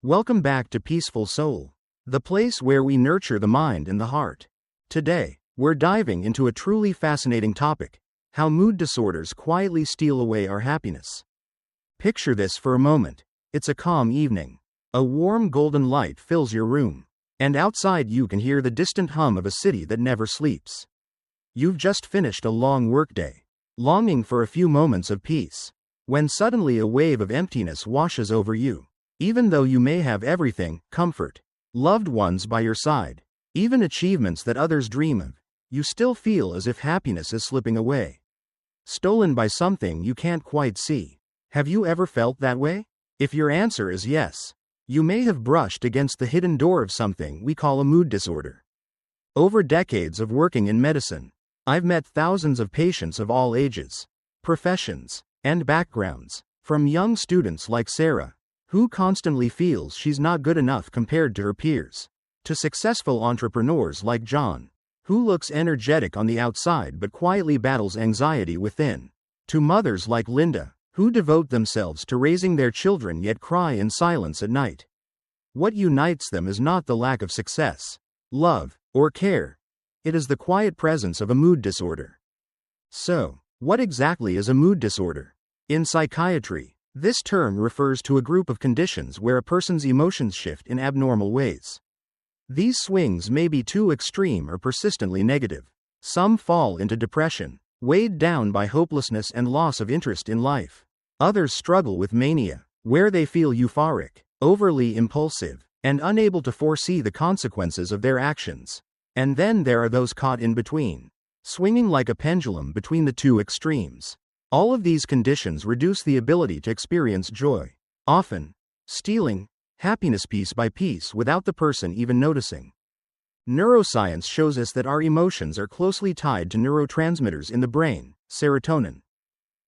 Welcome back to Peaceful Soul, the place where we nurture the mind and the heart. Today, we're diving into a truly fascinating topic: how mood disorders quietly steal away our happiness. Picture this for a moment. It's a calm evening. A warm golden light fills your room, and outside you can hear the distant hum of a city that never sleeps. You've just finished a long workday, longing for a few moments of peace, when suddenly a wave of emptiness washes over you. Even though you may have everything: comfort, loved ones by your side, even achievements that others dream of, you still feel as if happiness is slipping away, stolen by something you can't quite see. Have you ever felt that way? If your answer is yes, you may have brushed against the hidden door of something we call a mood disorder. Over decades of working in medicine, I've met thousands of patients of all ages, professions, and backgrounds, from young students like Sarah, who constantly feels she's not good enough compared to her peers, to successful entrepreneurs like John, who looks energetic on the outside but quietly battles anxiety within, to mothers like Linda, who devote themselves to raising their children yet cry in silence at night. What unites them is not the lack of success, love, or care. It is the quiet presence of a mood disorder. So, what exactly is a mood disorder? In psychiatry, this term refers to a group of conditions where a person's emotions shift in abnormal ways. These swings may be too extreme or persistently negative. Some fall into depression, weighed down by hopelessness and loss of interest in life. Others struggle with mania, where they feel euphoric, overly impulsive, and unable to foresee the consequences of their actions. And then there are those caught in between, swinging like a pendulum between the two extremes. All of these conditions reduce the ability to experience joy, often stealing happiness piece by piece without the person even noticing. Neuroscience shows us that our emotions are closely tied to neurotransmitters in the brain: serotonin,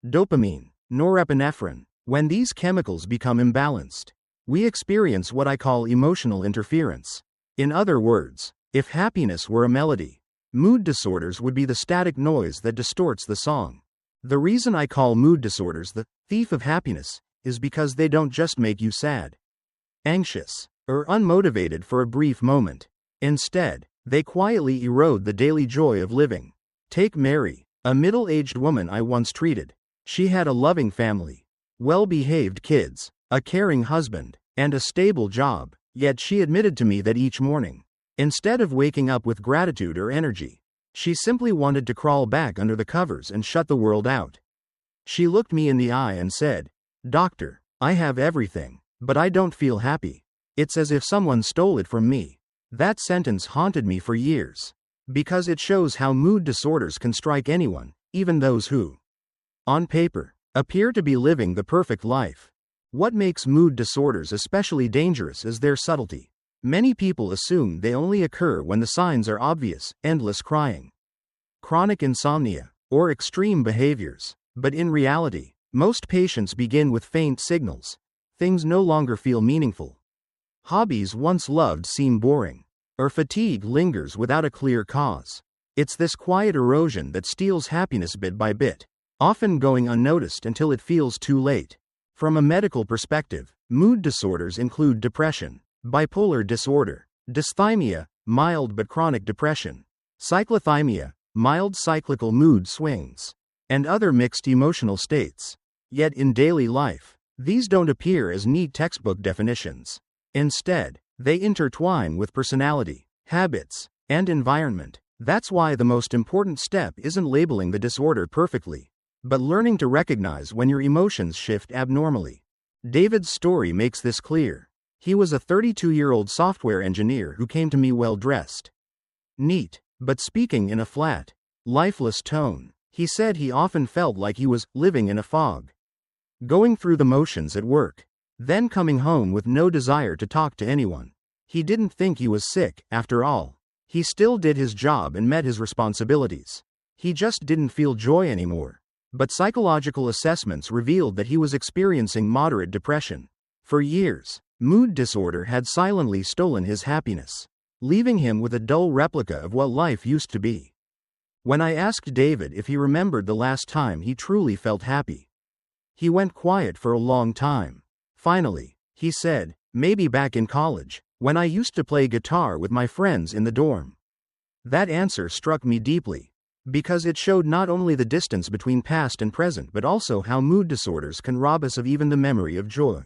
dopamine, norepinephrine. When these chemicals become imbalanced, we experience what I call emotional interference. In other words, if happiness were a melody, mood disorders would be the static noise that distorts the song. The reason I call mood disorders the thief of happiness is because they don't just make you sad, anxious, or unmotivated for a brief moment. Instead, they quietly erode the daily joy of living. Take Mary, a middle-aged woman I once treated. She had a loving family, well-behaved kids, a caring husband, and a stable job, yet she admitted to me that each morning, instead of waking up with gratitude or energy, she simply wanted to crawl back under the covers and shut the world out. She looked me in the eye and said, "Doctor, I have everything, but I don't feel happy. It's as if someone stole it from me." That sentence haunted me for years, because it shows how mood disorders can strike anyone, even those who, on paper, appear to be living the perfect life. What makes mood disorders especially dangerous is their subtlety. Many people assume they only occur when the signs are obvious: endless crying, chronic insomnia, or extreme behaviors. But in reality, most patients begin with faint signals. Things no longer feel meaningful. Hobbies once loved seem boring, or fatigue lingers without a clear cause. It's this quiet erosion that steals happiness bit by bit, often going unnoticed until it feels too late. From a medical perspective, mood disorders include depression, bipolar disorder, dysthymia, mild but chronic depression, cyclothymia, mild cyclical mood swings, and other mixed emotional states. Yet in daily life, these don't appear as neat textbook definitions. Instead, they intertwine with personality, habits, and environment. That's why the most important step isn't labeling the disorder perfectly, but learning to recognize when your emotions shift abnormally. David's story makes this clear. He was a 32-year-old software engineer who came to me well-dressed, neat, but speaking in a flat, lifeless tone. He said he often felt like he was living in a fog, going through the motions at work, then coming home with no desire to talk to anyone. He didn't think he was sick, after all. He still did his job and met his responsibilities. He just didn't feel joy anymore. But psychological assessments revealed that he was experiencing moderate depression. For years, mood disorder had silently stolen his happiness, leaving him with a dull replica of what life used to be. When I asked David if he remembered the last time he truly felt happy, he went quiet for a long time. Finally, he said, Maybe back in college, when I used to play guitar with my friends in the dorm. That answer struck me deeply, because it showed not only the distance between past and present but also how mood disorders can rob us of even the memory of joy,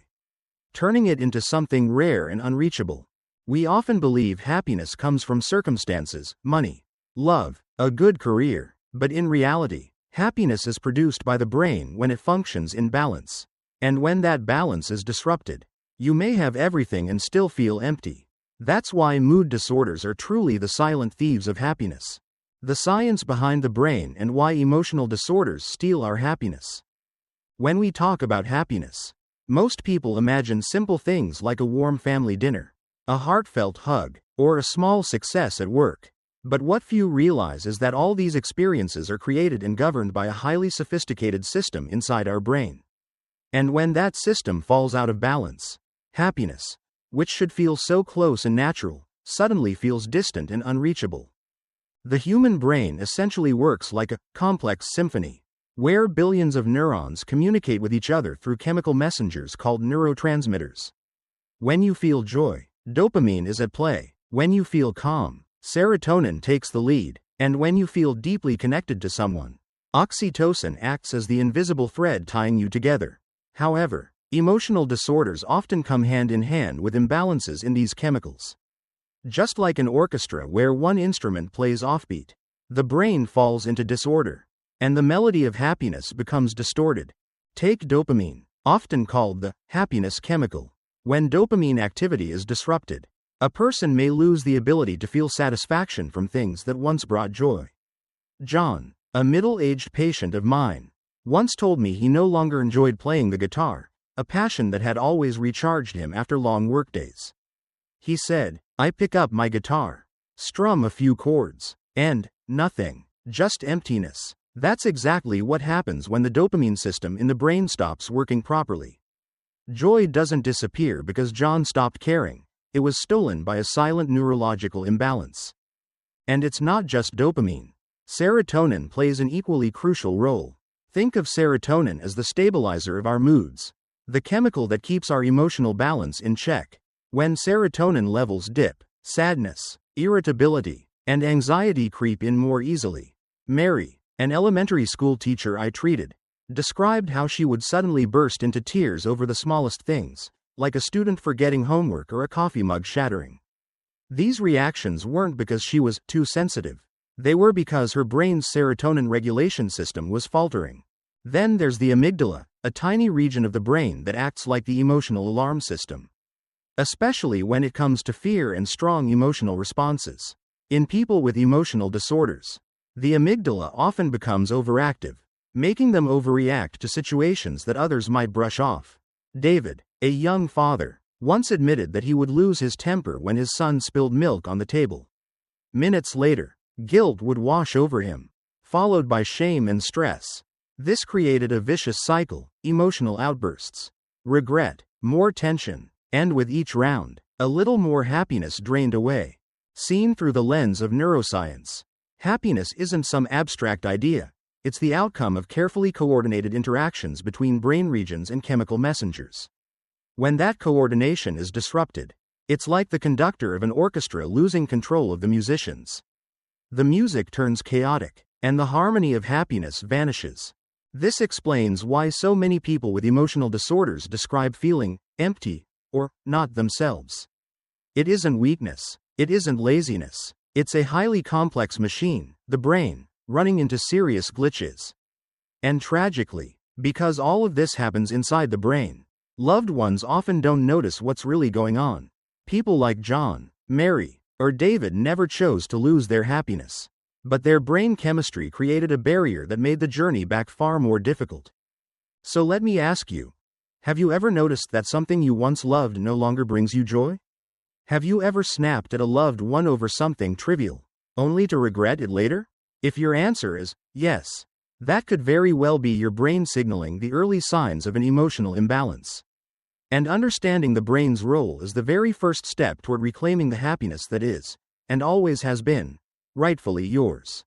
turning it into something rare and unreachable. We often believe happiness comes from circumstances, money, love, a good career, but in reality, happiness is produced by the brain when it functions in balance. And when that balance is disrupted, you may have everything and still feel empty. That's why mood disorders are truly the silent thieves of happiness. The science behind the brain and why emotional disorders steal our happiness. When we talk about happiness, most people imagine simple things like a warm family dinner, a heartfelt hug, or a small success at work. But what few realize is that all these experiences are created and governed by a highly sophisticated system inside our brain. And when that system falls out of balance, happiness, which should feel so close and natural, suddenly feels distant and unreachable. The human brain essentially works like a complex symphony, where billions of neurons communicate with each other through chemical messengers called neurotransmitters. When you feel joy, dopamine is at play. When you feel calm, serotonin takes the lead. And when you feel deeply connected to someone, oxytocin acts as the invisible thread tying you together. However, emotional disorders often come hand in hand with imbalances in these chemicals. Just like an orchestra where one instrument plays offbeat, the brain falls into disorder, and the melody of happiness becomes distorted. Take dopamine, often called the happiness chemical. When dopamine activity is disrupted, a person may lose the ability to feel satisfaction from things that once brought joy. John, a middle-aged patient of mine, once told me he no longer enjoyed playing the guitar, a passion that had always recharged him after long workdays. He said, "I pick up my guitar, strum a few chords, and nothing, just emptiness." That's exactly what happens when the dopamine system in the brain stops working properly. Joy doesn't disappear because John stopped caring. It was stolen by a silent neurological imbalance. And it's not just dopamine. Serotonin plays an equally crucial role. Think of serotonin as the stabilizer of our moods, the chemical that keeps our emotional balance in check. When serotonin levels dip, sadness, irritability, and anxiety creep in more easily. Mary, an elementary school teacher I treated, described how she would suddenly burst into tears over the smallest things, like a student forgetting homework or a coffee mug shattering. These reactions weren't because she was too sensitive. They were because her brain's serotonin regulation system was faltering. Then there's the amygdala, a tiny region of the brain that acts like the emotional alarm system, especially when it comes to fear and strong emotional responses. In people with emotional disorders, the amygdala often becomes overactive, making them overreact to situations that others might brush off. David, a young father, once admitted that he would lose his temper when his son spilled milk on the table. Minutes later, guilt would wash over him, followed by shame and stress. This created a vicious cycle: emotional outbursts, regret, more tension, and with each round, a little more happiness drained away. Seen through the lens of neuroscience, happiness isn't some abstract idea. It's the outcome of carefully coordinated interactions between brain regions and chemical messengers. When that coordination is disrupted, it's like the conductor of an orchestra losing control of the musicians. The music turns chaotic, and the harmony of happiness vanishes. This explains why so many people with emotional disorders describe feeling empty or not themselves. It isn't weakness. It isn't laziness. It's a highly complex machine, the brain, running into serious glitches. And tragically, because all of this happens inside the brain, loved ones often don't notice what's really going on. People like John, Mary, or David never chose to lose their happiness, but their brain chemistry created a barrier that made the journey back far more difficult. So let me ask you, have you ever noticed that something you once loved no longer brings you joy? Have you ever snapped at a loved one over something trivial, only to regret it later? If your answer is yes, that could very well be your brain signaling the early signs of an emotional imbalance. And understanding the brain's role is the very first step toward reclaiming the happiness that is, and always has been, rightfully yours.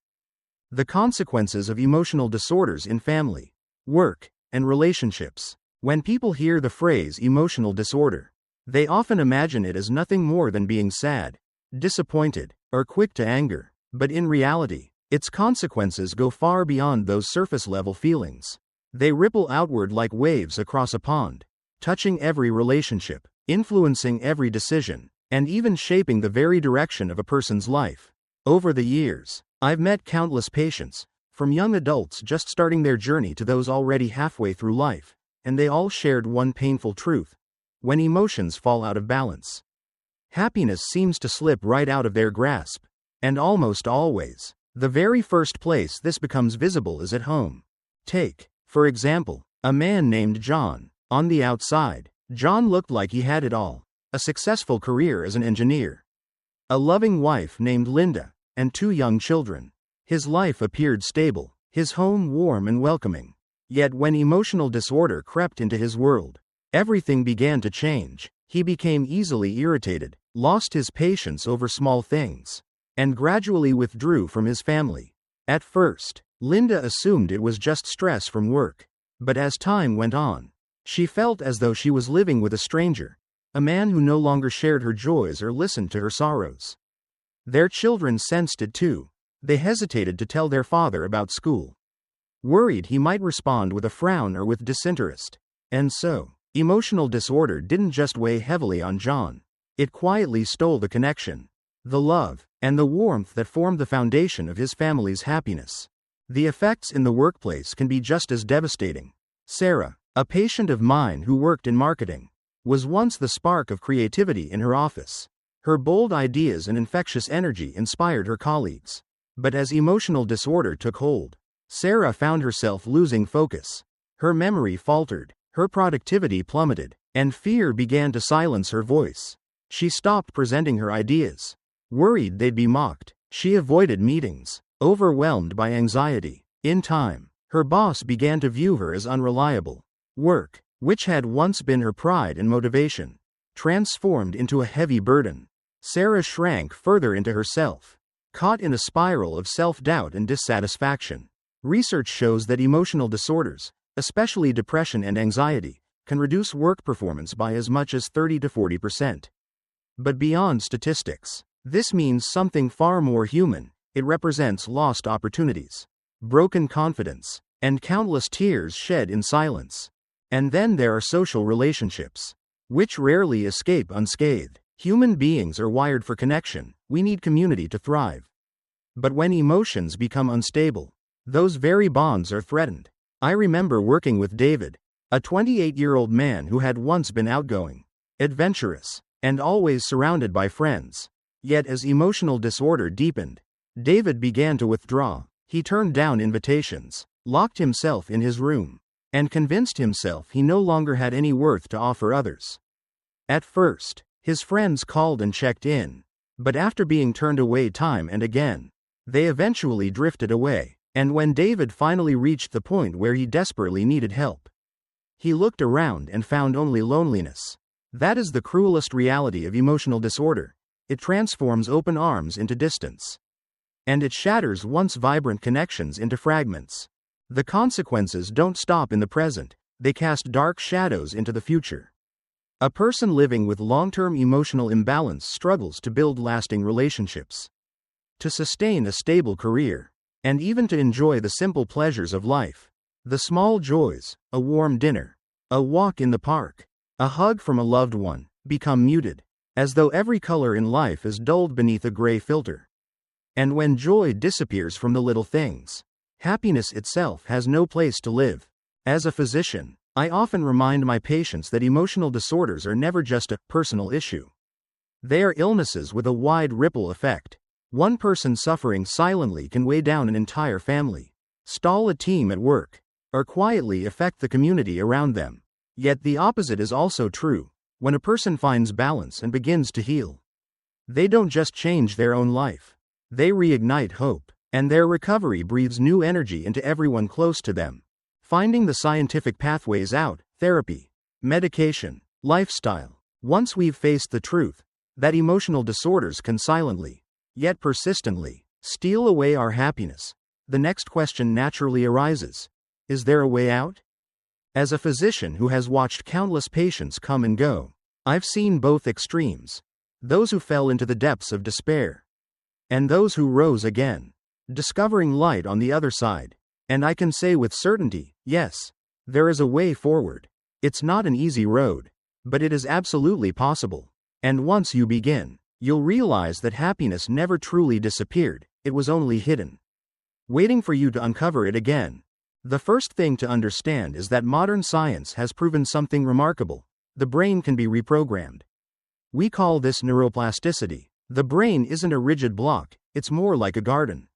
The consequences of emotional disorders in family, work, and relationships. When people hear the phrase emotional disorder, They often imagine it as nothing more than being sad, disappointed, or quick to anger, but in reality, its consequences go far beyond those surface-level feelings. They ripple outward like waves across a pond, touching every relationship, influencing every decision, and even shaping the very direction of a person's life. Over the years, I've met countless patients, from young adults just starting their journey to those already halfway through life, and they all shared one painful truth. When emotions fall out of balance, happiness seems to slip right out of their grasp. And almost always, the very first place this becomes visible is at home. Take, for example, a man named John. On the outside, John looked like he had it all: a successful career as an engineer, a loving wife named Linda, and 2 young children. His life appeared stable, his home warm and welcoming. Yet when emotional disorder crept into his world, everything began to change. He became easily irritated, lost his patience over small things, and gradually withdrew from his family. At first, Linda assumed it was just stress from work. But as time went on, she felt as though she was living with a stranger, a man who no longer shared her joys or listened to her sorrows. Their children sensed it too. They hesitated to tell their father about school, worried he might respond with a frown or with disinterest. And so, emotional disorder didn't just weigh heavily on John. It quietly stole the connection, the love, and the warmth that formed the foundation of his family's happiness. The effects in the workplace can be just as devastating. Sarah, a patient of mine who worked in marketing, was once the spark of creativity in her office. Her bold ideas and infectious energy inspired her colleagues. But as emotional disorder took hold, Sarah found herself losing focus. Her memory faltered, her productivity plummeted, and fear began to silence her voice. She stopped presenting her ideas. Worried they'd be mocked, she avoided meetings, overwhelmed by anxiety. In time, her boss began to view her as unreliable. Work, which had once been her pride and motivation, transformed into a heavy burden. Sarah shrank further into herself, caught in a spiral of self-doubt and dissatisfaction. Research shows that emotional disorders, especially depression and anxiety, can reduce work performance by as much as 30 to 40%. But beyond statistics, this means something far more human. It represents lost opportunities, broken confidence, and countless tears shed in silence. And then there are social relationships, which rarely escape unscathed. Human beings are wired for connection. We need community to thrive. But when emotions become unstable, those very bonds are threatened. I remember working with David, a 28-year-old man who had once been outgoing, adventurous, and always surrounded by friends. Yet as emotional disorder deepened, David began to withdraw. He turned down invitations, locked himself in his room, and convinced himself he no longer had any worth to offer others. At first, his friends called and checked in, but after being turned away time and again, they eventually drifted away. And when David finally reached the point where he desperately needed help, he looked around and found only loneliness. That is the cruelest reality of emotional disorder. It transforms open arms into distance, and it shatters once vibrant connections into fragments. The consequences don't stop in the present, they cast dark shadows into the future. A person living with long-term emotional imbalance struggles to build lasting relationships, to sustain a stable career, and even to enjoy the simple pleasures of life. The small joys, a warm dinner, a walk in the park, a hug from a loved one, become muted, as though every color in life is dulled beneath a gray filter. And when joy disappears from the little things, happiness itself has no place to live. As a physician, I often remind my patients that emotional disorders are never just a personal issue. They are illnesses with a wide ripple effect. One person suffering silently can weigh down an entire family, stall a team at work, or quietly affect the community around them. Yet the opposite is also true. When a person finds balance and begins to heal, they don't just change their own life, they reignite hope, and their recovery breathes new energy into everyone close to them. Finding the scientific pathways out, therapy, medication, lifestyle. Once we've faced the truth that emotional disorders can silently, yet persistently, steal away our happiness, the next question naturally arises: is there a way out? As a physician who has watched countless patients come and go, I've seen both extremes. Those who fell into the depths of despair. And those who rose again, discovering light on the other side. And I can say with certainty, yes, there is a way forward. It's not an easy road, but it is absolutely possible. And once you begin, you'll realize that happiness never truly disappeared, it was only hidden, waiting for you to uncover it again. The first thing to understand is that modern science has proven something remarkable. The brain can be reprogrammed. We call this neuroplasticity. The brain isn't a rigid block, it's more like a garden,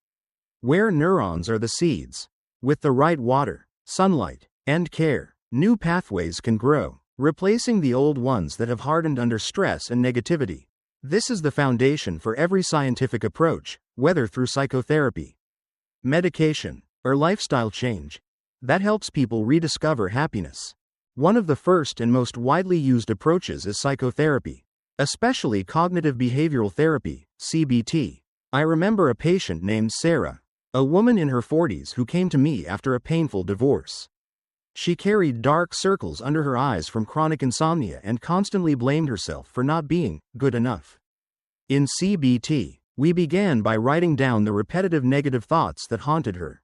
where neurons are the seeds. With the right water, sunlight, and care, new pathways can grow, replacing the old ones that have hardened under stress and negativity. This is the foundation for every scientific approach, whether through psychotherapy, medication, or lifestyle change, that helps people rediscover happiness. One of the first and most widely used approaches is psychotherapy, especially cognitive behavioral therapy, CBT. I remember a patient named Sarah, a woman in her 40s who came to me after a painful divorce. She carried dark circles under her eyes from chronic insomnia and constantly blamed herself for not being good enough. In CBT, we began by writing down the repetitive negative thoughts that haunted her.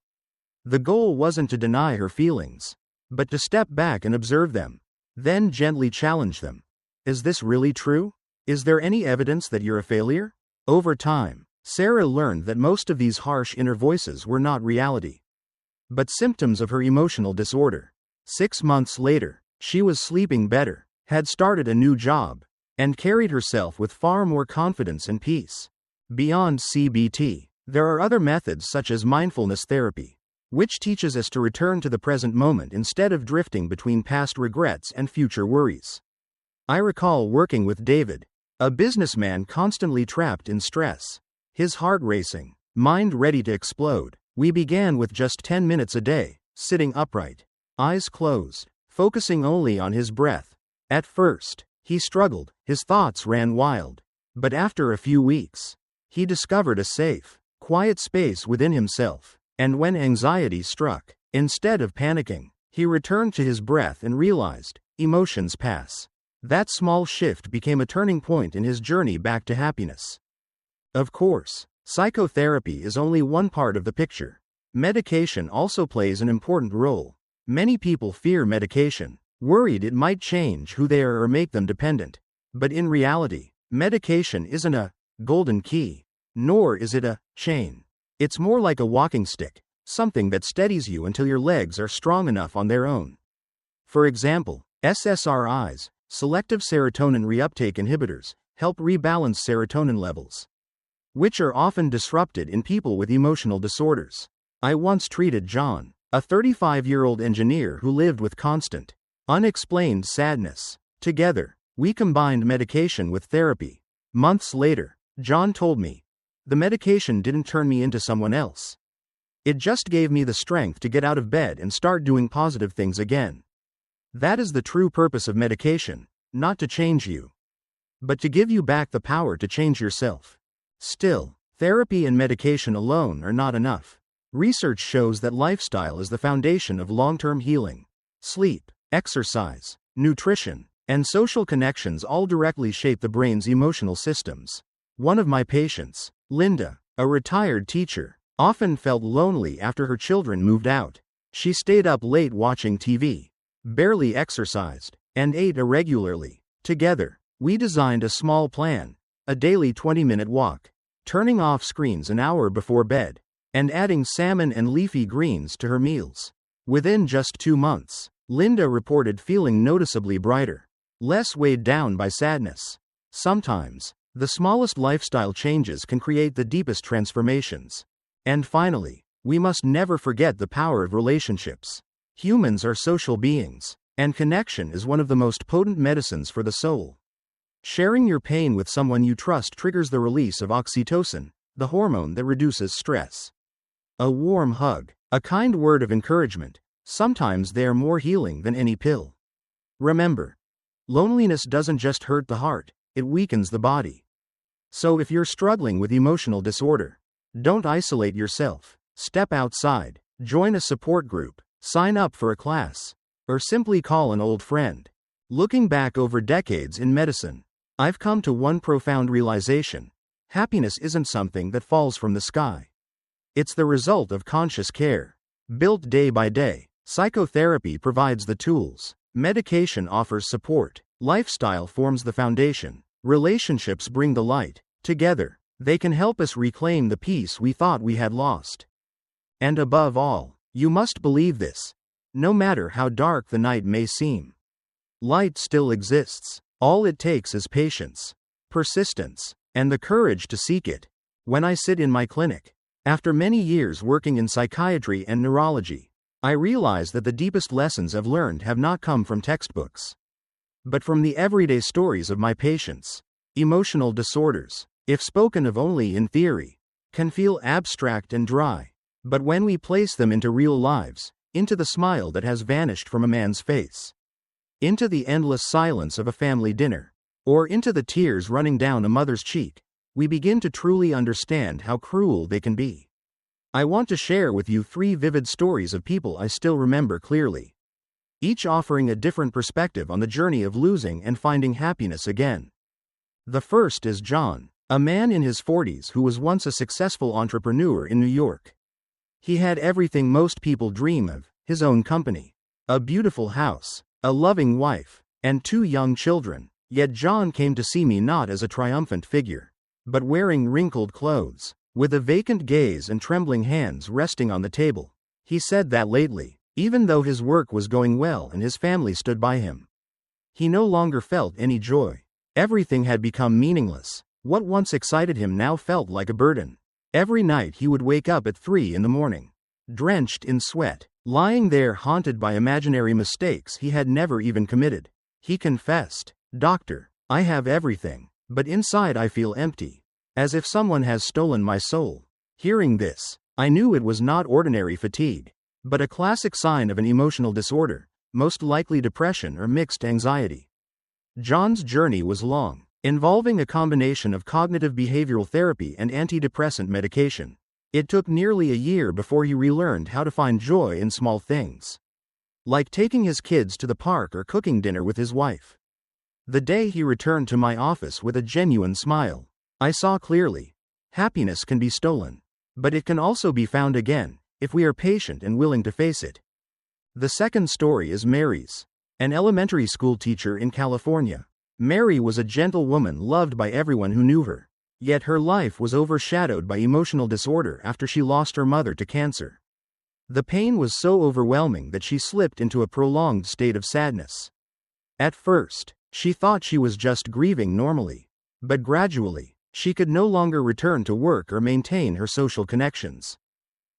The goal wasn't to deny her feelings, but to step back and observe them, then gently challenge them. Is this really true? Is there any evidence that you're a failure? Over time, Sarah learned that most of these harsh inner voices were not reality, but symptoms of her emotional disorder. 6 months later, she was sleeping better, had started a new job, and carried herself with far more confidence and peace. Beyond CBT, there are other methods such as mindfulness therapy, which teaches us to return to the present moment instead of drifting between past regrets and future worries. I recall working with David, a businessman constantly trapped in stress, his heart racing, mind ready to explode. We began with just 10 minutes a day, sitting upright, eyes closed, focusing only on his breath. At first, he struggled, his thoughts ran wild. But after a few weeks, he discovered a safe, quiet space within himself. And when anxiety struck, instead of panicking, he returned to his breath and realized, emotions pass. That small shift became a turning point in his journey back to happiness. Of course, psychotherapy is only one part of the picture. Medication also plays an important role. Many people fear medication, worried it might change who they are or make them dependent. But in reality, medication isn't a golden key, nor is it a chain. It's more like a walking stick, something that steadies you until your legs are strong enough on their own. For example, SSRIs, selective serotonin reuptake inhibitors, help rebalance serotonin levels, which are often disrupted in people with emotional disorders. I once treated John, a 35-year-old engineer who lived with constant, unexplained sadness. Together, we combined medication with therapy. Months later, John told me, the medication didn't turn me into someone else. It just gave me the strength to get out of bed and start doing positive things again. That is the true purpose of medication, not to change you, but to give you back the power to change yourself. Still, therapy and medication alone are not enough. Research shows that lifestyle is the foundation of long-term healing. Sleep, exercise, nutrition, and social connections all directly shape the brain's emotional systems. One of my patients, Linda, a retired teacher, often felt lonely after her children moved out. She stayed up late watching TV, barely exercised, and ate irregularly. Together, we designed a small plan, a daily 20-minute walk, turning off screens an hour before bed, and adding salmon and leafy greens to her meals. Within just 2 months, Linda reported feeling noticeably brighter, less weighed down by sadness. Sometimes, the smallest lifestyle changes can create the deepest transformations. And finally, we must never forget the power of relationships. Humans are social beings, and connection is one of the most potent medicines for the soul. Sharing your pain with someone you trust triggers the release of oxytocin, the hormone that reduces stress. A warm hug, a kind word of encouragement, sometimes they are more healing than any pill. Remember, loneliness doesn't just hurt the heart, it weakens the body. So if you're struggling with emotional disorder, don't isolate yourself. Step outside, join a support group, sign up for a class, or simply call an old friend. Looking back over decades in medicine, I've come to one profound realization: happiness isn't something that falls from the sky. It's the result of conscious care, built day by day. Psychotherapy provides the tools, medication offers support, lifestyle forms the foundation, relationships bring the light. Together, they can help us reclaim the peace we thought we had lost. And above all, you must believe this: no matter how dark the night may seem, light still exists. All it takes is patience, persistence, and the courage to seek it. When I sit in my clinic, after many years working in psychiatry and neurology, I realize that the deepest lessons I've learned have not come from textbooks, but from the everyday stories of my patients. Emotional disorders, if spoken of only in theory, can feel abstract and dry, but when we place them into real lives, into the smile that has vanished from a man's face, into the endless silence of a family dinner, or into the tears running down a mother's cheek, we begin to truly understand how cruel they can be. I want to share with you 3 vivid stories of people I still remember clearly, each offering a different perspective on the journey of losing and finding happiness again. The first is John, a man in his 40s who was once a successful entrepreneur in New York. He had everything most people dream of: his own company, a beautiful house, a loving wife, and 2 young children. Yet John came to see me not as a triumphant figure, but wearing wrinkled clothes, with a vacant gaze and trembling hands resting on the table. He said that lately, even though his work was going well and his family stood by him, he no longer felt any joy. Everything had become meaningless. What once excited him now felt like a burden. Every night he would wake up at 3 in the morning, drenched in sweat, lying there haunted by imaginary mistakes he had never even committed. He confessed, "Doctor, I have everything, but inside I feel empty, as if someone has stolen my soul." Hearing this, I knew it was not ordinary fatigue, but a classic sign of an emotional disorder, most likely depression or mixed anxiety. John's journey was long, involving a combination of cognitive behavioral therapy and antidepressant medication. It took nearly a year before he relearned how to find joy in small things, like taking his kids to the park or cooking dinner with his wife. The day he returned to my office with a genuine smile, I saw clearly: happiness can be stolen, but it can also be found again, if we are patient and willing to face it. The second story is Mary's, an elementary school teacher in California. Mary was a gentle woman loved by everyone who knew her, yet her life was overshadowed by emotional disorder after she lost her mother to cancer. The pain was so overwhelming that she slipped into a prolonged state of sadness. At first, she thought she was just grieving normally, but gradually, she could no longer return to work or maintain her social connections.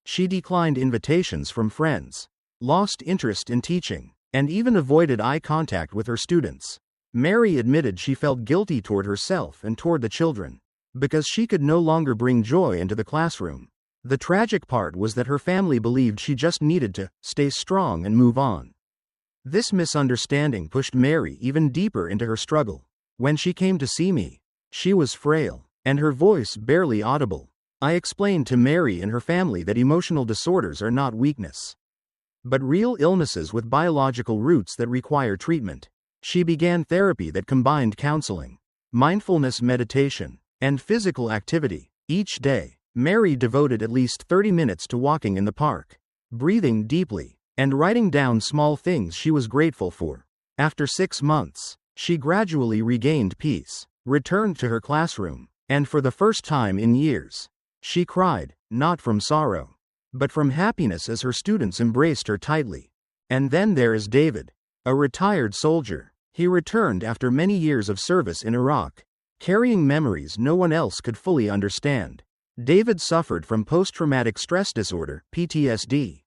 She declined invitations from friends, lost interest in teaching, and even avoided eye contact with her students. Mary admitted she felt guilty toward herself and toward the children, because she could no longer bring joy into the classroom. The tragic part was that her family believed she just needed to stay strong and move on. This misunderstanding pushed Mary even deeper into her struggle. When she came to see me, she was frail, and her voice barely audible. I explained to Mary and her family that emotional disorders are not weakness, but real illnesses with biological roots that require treatment. She began therapy that combined counseling, mindfulness meditation, and physical activity. Each day, Mary devoted at least 30 minutes to walking in the park, breathing deeply, and writing down small things she was grateful for. After 6 months, she gradually regained peace, returned to her classroom, and for the first time in years, she cried, not from sorrow, but from happiness as her students embraced her tightly. And then there is David, a retired soldier. He returned after many years of service in Iraq, carrying memories no one else could fully understand. David suffered from post-traumatic stress disorder, PTSD,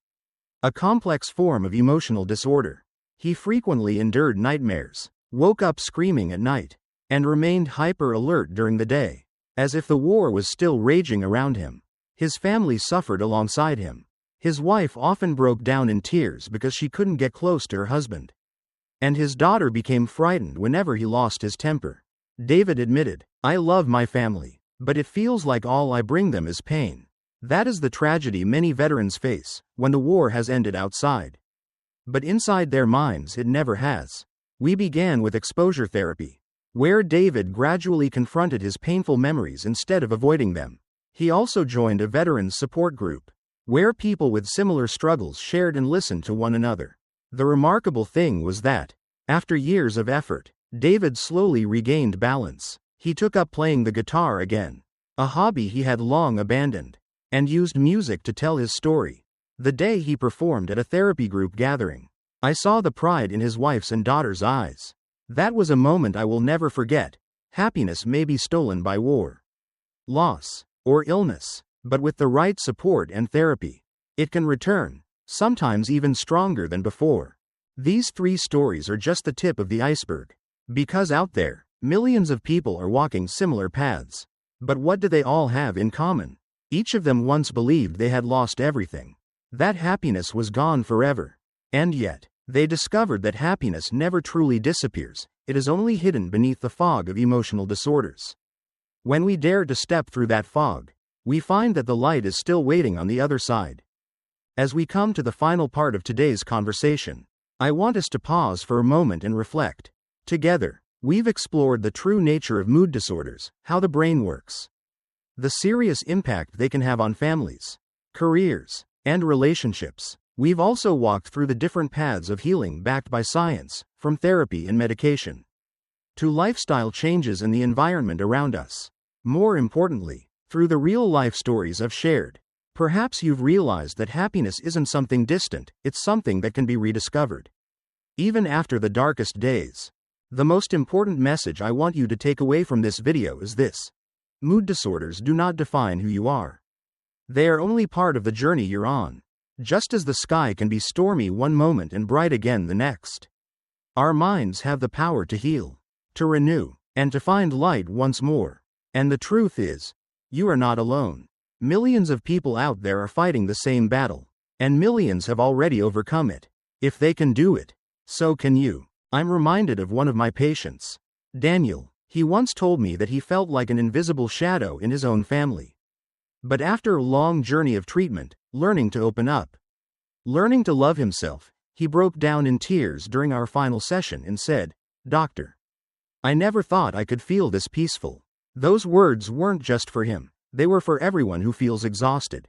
a complex form of emotional disorder. He frequently endured nightmares, woke up screaming at night, and remained hyper-alert during the day, as if the war was still raging around him. His family suffered alongside him. His wife often broke down in tears because she couldn't get close to her husband, and his daughter became frightened whenever he lost his temper. David admitted, "I love my family, but it feels like all I bring them is pain." That is the tragedy many veterans face when the war has ended outside. But inside their minds it never has. We began with exposure therapy, where David gradually confronted his painful memories instead of avoiding them. He also joined a veterans support group, where people with similar struggles shared and listened to one another. The remarkable thing was that, after years of effort, David slowly regained balance. He took up playing the guitar again, a hobby he had long abandoned, and used music to tell his story. The day he performed at a therapy group gathering, I saw the pride in his wife's and daughter's eyes. That was a moment I will never forget. Happiness may be stolen by war, loss, or illness, but with the right support and therapy, it can return, sometimes even stronger than before. These 3 stories are just the tip of the iceberg, because out there, millions of people are walking similar paths. But what do they all have in common? Each of them once believed they had lost everything, that happiness was gone forever. And yet, they discovered that happiness never truly disappears, it is only hidden beneath the fog of emotional disorders. When we dare to step through that fog, we find that the light is still waiting on the other side. As we come to the final part of today's conversation, I want us to pause for a moment and reflect. Together, we've explored the true nature of mood disorders, how the brain works, the serious impact they can have on families, careers, and relationships. We've also walked through the different paths of healing backed by science, from therapy and medication, to lifestyle changes in the environment around us. More importantly, through the real-life stories I've shared, perhaps you've realized that happiness isn't something distant, it's something that can be rediscovered, even after the darkest days. The most important message I want you to take away from this video is this: mood disorders do not define who you are. They are only part of the journey you're on. Just as the sky can be stormy one moment and bright again the next, our minds have the power to heal, to renew, and to find light once more. And the truth is, you are not alone. Millions of people out there are fighting the same battle, and millions have already overcome it. If they can do it, so can you. I'm reminded of one of my patients, Daniel. He once told me that he felt like an invisible shadow in his own family. But after a long journey of treatment, learning to open up, learning to love himself, he broke down in tears during our final session and said, "Doctor, I never thought I could feel this peaceful." Those words weren't just for him, they were for everyone who feels exhausted,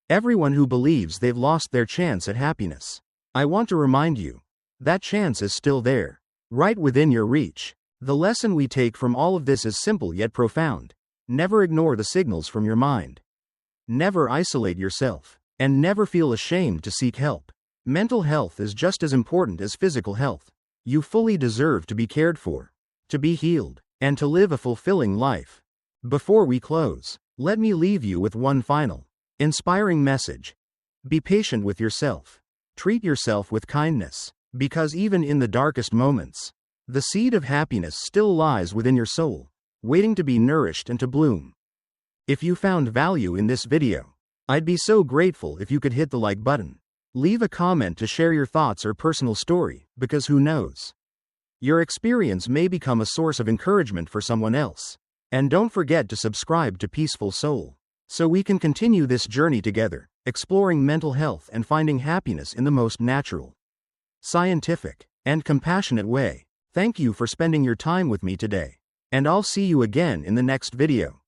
everyone who believes they've lost their chance at happiness. I want to remind you, that chance is still there, right within your reach. The lesson we take from all of this is simple yet profound. Never ignore the signals from your mind. Never isolate yourself, and never feel ashamed to seek help. Mental health is just as important as physical health. You fully deserve to be cared for, to be healed, and to live a fulfilling life. Before we close, let me leave you with one final, inspiring message. Be patient with yourself. Treat yourself with kindness, because even in the darkest moments, the seed of happiness still lies within your soul, waiting to be nourished and to bloom. If you found value in this video, I'd be so grateful if you could hit the like button. Leave a comment to share your thoughts or personal story, because who knows? Your experience may become a source of encouragement for someone else. And don't forget to subscribe to Peaceful Soul, so we can continue this journey together, exploring mental health and finding happiness in the most natural, scientific, and compassionate way. Thank you for spending your time with me today, and I'll see you again in the next video.